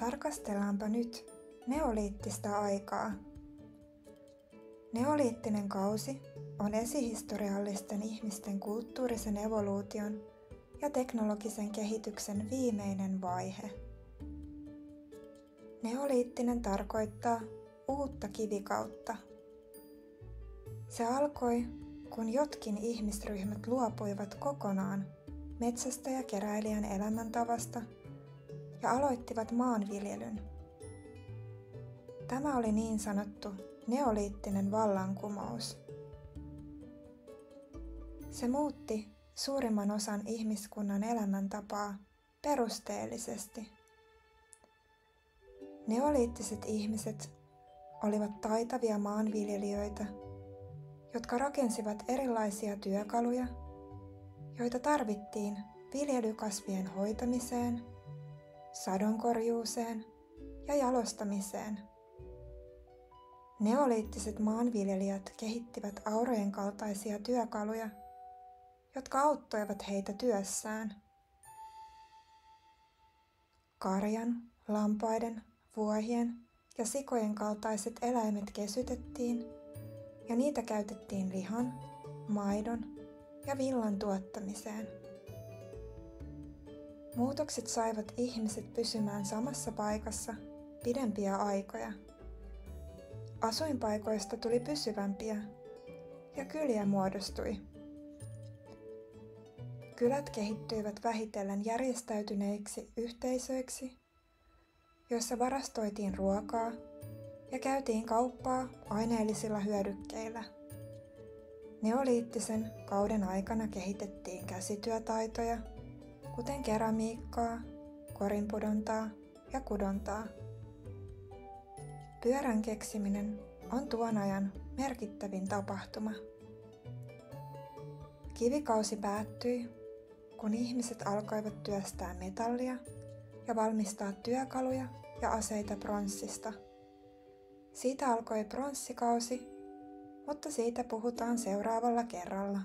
Tarkastellaanpa nyt neoliittista aikaa. Neoliittinen kausi on esihistoriallisten ihmisten kulttuurisen evoluution ja teknologisen kehityksen viimeinen vaihe. Neoliittinen tarkoittaa uutta kivikautta. Se alkoi, kun jotkin ihmisryhmät luopuivat kokonaan metsästäjäkeräilijän elämäntavasta ja aloittivat maanviljelyn. Tämä oli niin sanottu neoliittinen vallankumous. Se muutti suurimman osan ihmiskunnan elämäntapaa perusteellisesti. Neoliittiset ihmiset olivat taitavia maanviljelijöitä, jotka rakensivat erilaisia työkaluja, joita tarvittiin viljelykasvien hoitamiseen, sadonkorjuuseen ja jalostamiseen. Neoliittiset maanviljelijät kehittivät aurojen kaltaisia työkaluja, jotka auttoivat heitä työssään. Karjan, lampaiden, vuohien ja sikojen kaltaiset eläimet kesytettiin ja niitä käytettiin lihan, maidon ja villan tuottamiseen. Muutokset saivat ihmiset pysymään samassa paikassa pidempiä aikoja. Asuinpaikoista tuli pysyvämpiä ja kyliä muodostui. Kylät kehittyivät vähitellen järjestäytyneiksi yhteisöiksi, joissa varastoitiin ruokaa ja käytiin kauppaa aineellisilla hyödykkeillä. Neoliittisen kauden aikana kehitettiin käsityötaitoja, kuten keramiikkaa, korinpudontaa ja kudontaa. Pyörän keksiminen on tuon ajan merkittävin tapahtuma. Kivikausi päättyi, kun ihmiset alkoivat työstää metallia ja valmistaa työkaluja ja aseita pronssista. Siitä alkoi pronssikausi, mutta siitä puhutaan seuraavalla kerralla.